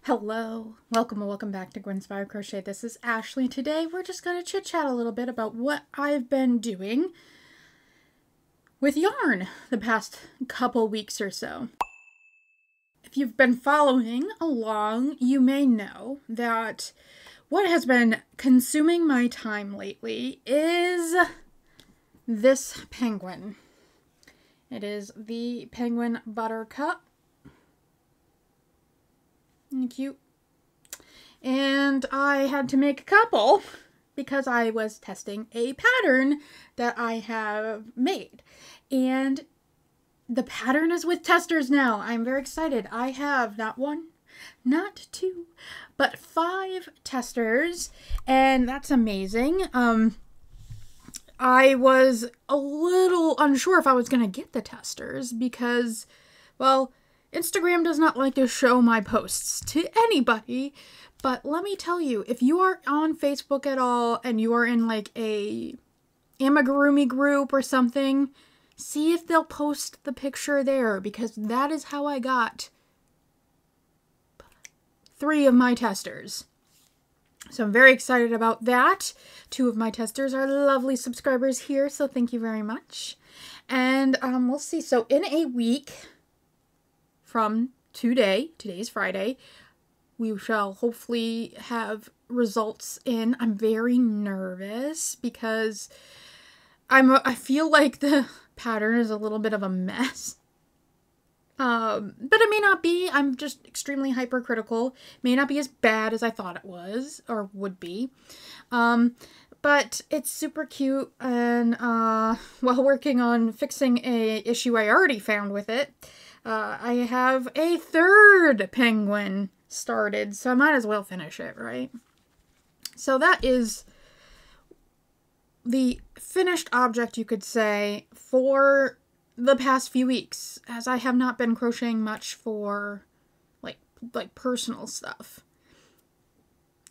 Hello, welcome and welcome back to Gwenspired Crochet. This is Ashley. Today we're just going to chit chat a little bit about what I've been doing with yarn the past couple weeks or so. If you've been following along, you may know that what has been consuming my time lately is this penguin. It is the Penguin Buttercup. Cute. And I had to make a couple because I was testing a pattern that I have made. And the pattern is with testers now. I'm very excited. I have not one, not two, but 5 testers, and that's amazing. I was a little unsure if I was going to get the testers because, well, Instagram does not like to show my posts to anybody, but let me tell you, if you are on Facebook at all and you are in like a amigurumi group or something, see if they'll post the picture there, because that is how I got 3 of my testers. So I'm very excited about that. 2 of my testers are lovely subscribers here, so thank you very much. And we'll see. So in a week from today's Friday, we shall hopefully have results in. I'm very nervous because I feel like the pattern is a little bit of a mess. But it may not be. I'm just extremely hypercritical. It may not be as bad as I thought it was or would be. But it's super cute, and while working on fixing a issue I already found with it, I have a 3rd penguin started, so I might as well finish it, right? So that is the finished object, you could say, for the past few weeks, as I have not been crocheting much for like personal stuff.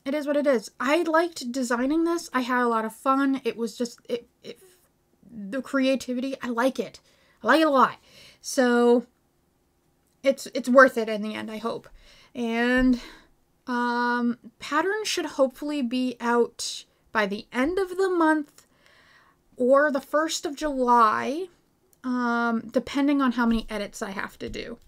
It is what it is. I liked designing this. I had a lot of fun. It was just the creativity. I like it. I like it a lot. So it's worth it in the end, I hope. And pattern should hopefully be out by the end of the month or the 1st of July, depending on how many edits I have to do.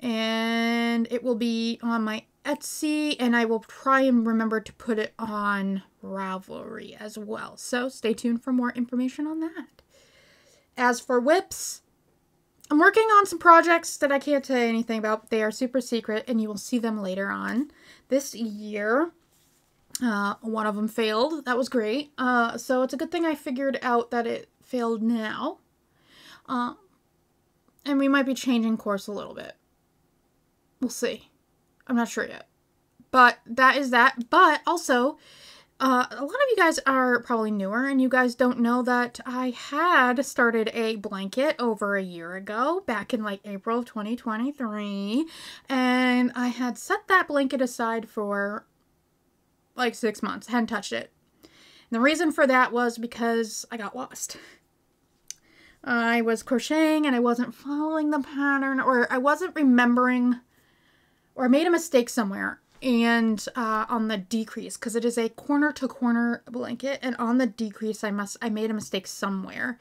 And it will be on my Etsy, and I will try and remember to put it on Ravelry as well. So stay tuned for more information on that. As for whips, I'm working on some projects that I can't say anything about. They are super secret, and you will see them later on this year. One of them failed. That was great. So it's a good thing I figured out that it failed now. And we might be changing course a little bit. We'll see. I'm not sure yet. But that is that. But also, a lot of you guys are probably newer, and you guys don't know that I had started a blanket over a year ago, back in like April of 2023, and I had set that blanket aside for like 6 months. I hadn't touched it. And the reason for that was because I got lost. I was crocheting and I wasn't following the pattern, or I wasn't remembering, or I made a mistake somewhere. And on the decrease, because it is a corner-to-corner blanket, and on the decrease I made a mistake somewhere,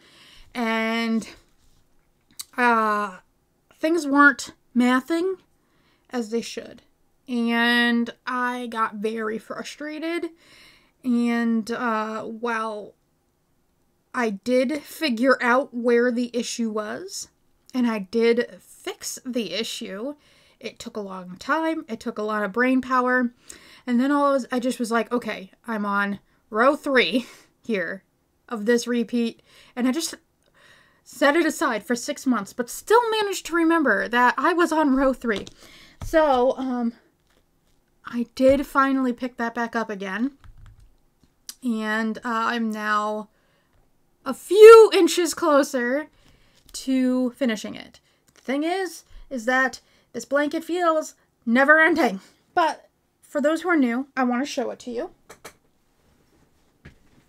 and things weren't mathing as they should, and I got very frustrated. And while I did figure out where the issue was, and I did fix the issue, it took a long time. It took a lot of brain power. And then I just was like, okay, I'm on row 3 here of this repeat. And I just set it aside for 6 months, but still managed to remember that I was on row 3. So, I did finally pick that back up again. And I'm now a few inches closer to finishing it. The thing is that this blanket feels never ending. But for those who are new, I want to show it to you.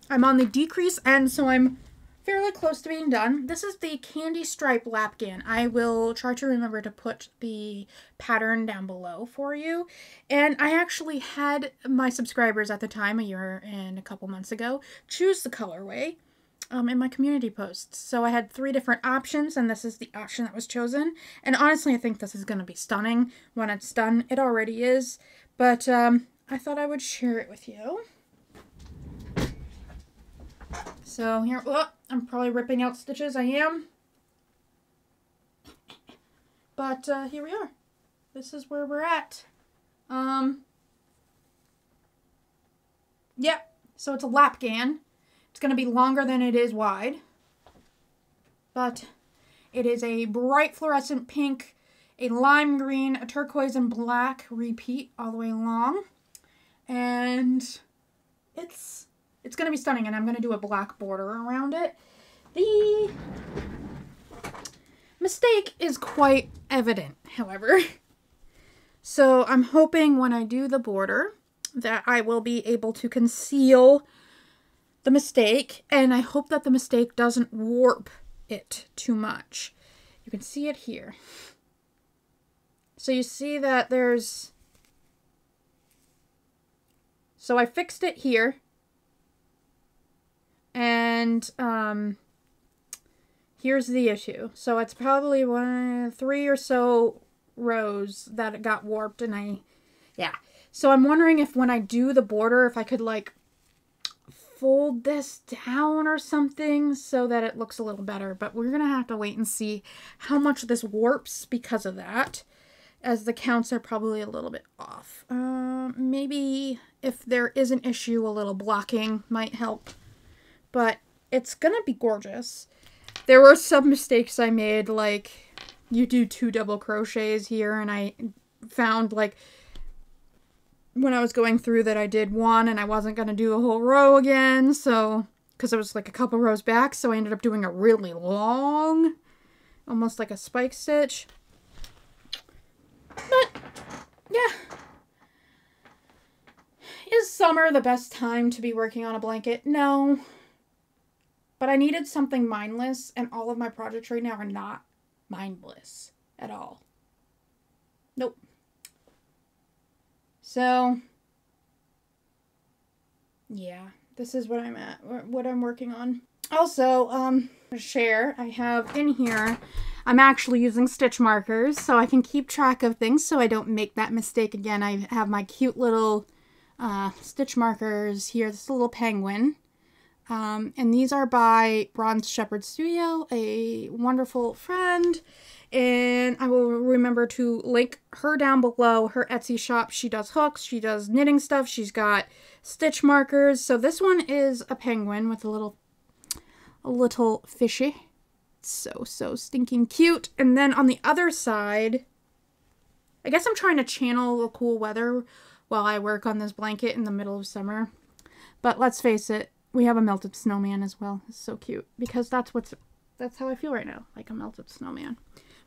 I'm on the decrease end, so I'm fairly close to being done. This is the Candy Stripe Lapghan. I will try to remember to put the pattern down below for you. And I actually had my subscribers at the time, a year and a couple months ago, choose the colorway in my community posts. So I had 3 different options, and this is the option that was chosen. And honestly, I think this is going to be stunning when it's done. It already is, but I thought I would share it with you. So here, oh, I'm probably ripping out stitches, I am. But here we are. This is where we're at. Yeah, so it's a Lapghan. It's going to be longer than it is wide. But it is a bright fluorescent pink, a lime green, a turquoise, and black repeat all the way along. And it's going to be stunning, and I'm going to do a black border around it. The mistake is quite evident, however. So I'm hoping when I do the border that I will be able to conceal the mistake, and I hope that the mistake doesn't warp it too much. You can see it here. So you see that there's... So I fixed it here. And here's the issue. So it's probably 3 or so rows that it got warped, and yeah. So I'm wondering if when I do the border, if I could like fold this down or something so that it looks a little better. But we're gonna have to wait and see how much this warps because of that, as the counts are probably a little bit off. Maybe if there is an issue, a little blocking might help. But it's gonna be gorgeous. There were some mistakes I made, like you do 2 double crochets here, and I found like when I was going through that I did 1 and I wasn't gonna do a whole row again, so because it was like a couple rows back, so I ended up doing a really long, almost like a spike stitch. But yeah. Is summer the best time to be working on a blanket? No. But I needed something mindless, and all of my projects right now are not mindless at all. Nope. So, yeah, this is what I'm at, what I'm working on. Also, share, I have in here, I'm actually using stitch markers so I can keep track of things so I don't make that mistake again. I have my cute little stitch markers here. This is a little penguin. And these are by BronzeShepardStudio, a wonderful friend, and I will remember to link her down below, her Etsy shop. She does hooks, she does knitting stuff, she's got stitch markers. So this one is a penguin with a little fishy. So stinking cute. And then on the other side, I guess I'm trying to channel the cool weather while I work on this blanket in the middle of summer. But let's face it, we have a melted snowman as well. It's so cute because that's how I feel right now, like a melted snowman.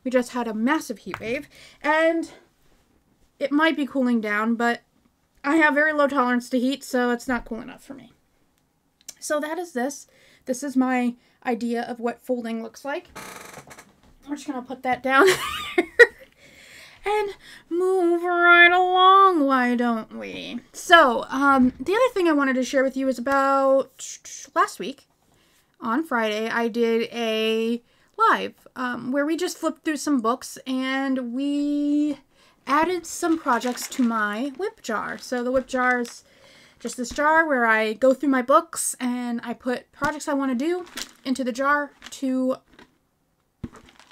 We just had a massive heat wave, and it might be cooling down, but I have very low tolerance to heat, so it's not cool enough for me. So that is this. This is my idea of what folding looks like. We're just gonna put that down there and move right along, why don't we? So, the other thing I wanted to share with you is about last week, on Friday, I did a live where we just flipped through some books and we added some projects to my whip jar. So the whip jar is just this jar where I go through my books and I put projects I want to do into the jar to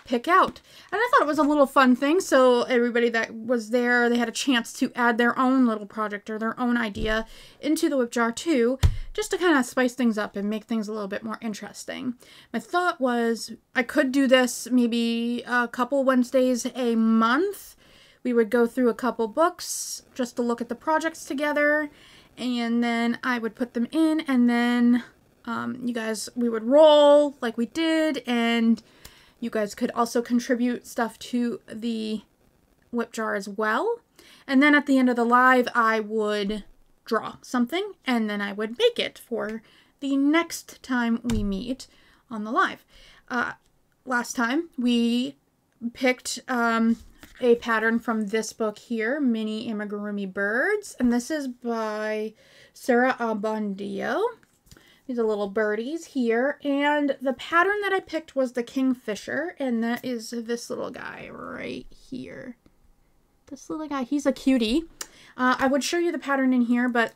pick out. And I thought it was a little fun thing, so everybody that was there, they had a chance to add their own little project or their own idea into the whip jar too, just to kind of spice things up and make things a little bit more interesting. My thought was I could do this maybe a couple Wednesdays a month. We would go through a couple books just to look at the projects together, and then I would put them in, and then you guys, we would roll like we did, and you guys could also contribute stuff to the whip jar as well. And then at the end of the live, I would draw something, and then I would make it for the next time we meet on the live. Last time we picked a pattern from this book here, Mini Amigurumi Birds, and this is by Sarah Abondio. These are little birdies here, and the pattern that I picked was the Kingfisher, and that is this little guy right here. This little guy, he's a cutie. I would show you the pattern in here, but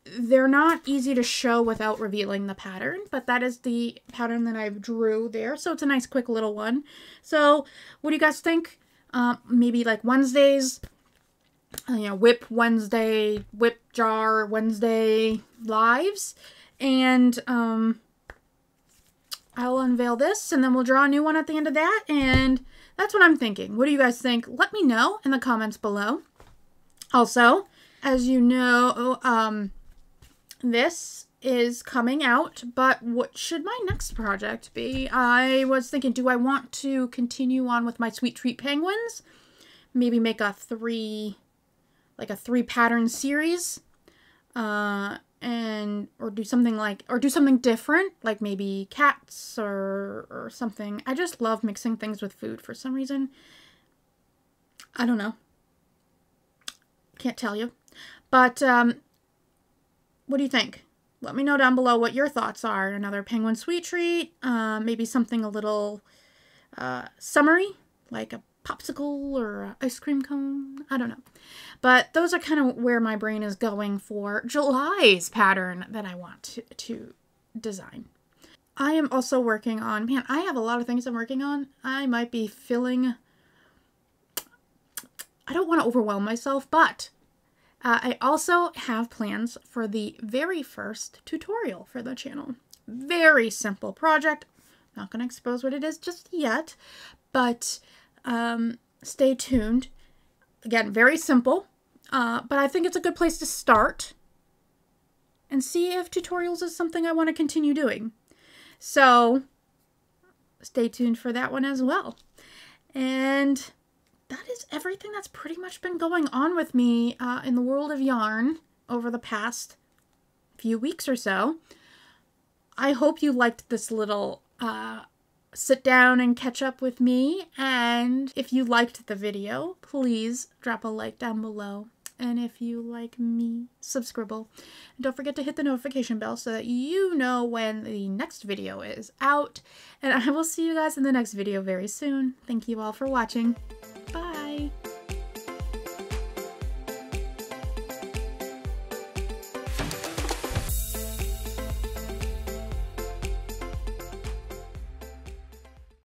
they're not easy to show without revealing the pattern, but that is the pattern that I drew there. So it's a nice quick little one. So what do you guys think? Maybe like Wednesdays, you know, Whip Wednesday, Whip Jar Wednesday lives. And I'll unveil this and then we'll draw a new one at the end of that. And that's what I'm thinking. What do you guys think? Let me know in the comments below. Also, as you know, this is coming out, but what should my next project be? I was thinking, do I want to continue on with my Sweet Treat Penguins? Maybe make a three pattern series, or do something different, like maybe cats or something. I just love mixing things with food for some reason. I don't know. Can't tell you. But what do you think? Let me know down below what your thoughts are. Another penguin sweet treat, maybe something a little summery, like a popsicle or an ice cream cone. I don't know. But those are kind of where my brain is going for July's pattern that I want to design. I am also working on, man, I have a lot of things I'm working on. I might be filling, I don't want to overwhelm myself, but I also have plans for the very first tutorial for the channel. Very simple project. Not going to expose what it is just yet, but stay tuned. Again, very simple, but I think it's a good place to start and see if tutorials is something I want to continue doing. So stay tuned for that one as well. And that is everything that's pretty much been going on with me in the world of yarn over the past few weeks or so. I hope you liked this little sit down and catch up with me. And if you liked the video, please drop a like down below. And if you like me, subscribe. And don't forget to hit the notification bell so that you know when the next video is out. And I will see you guys in the next video very soon. Thank you all for watching.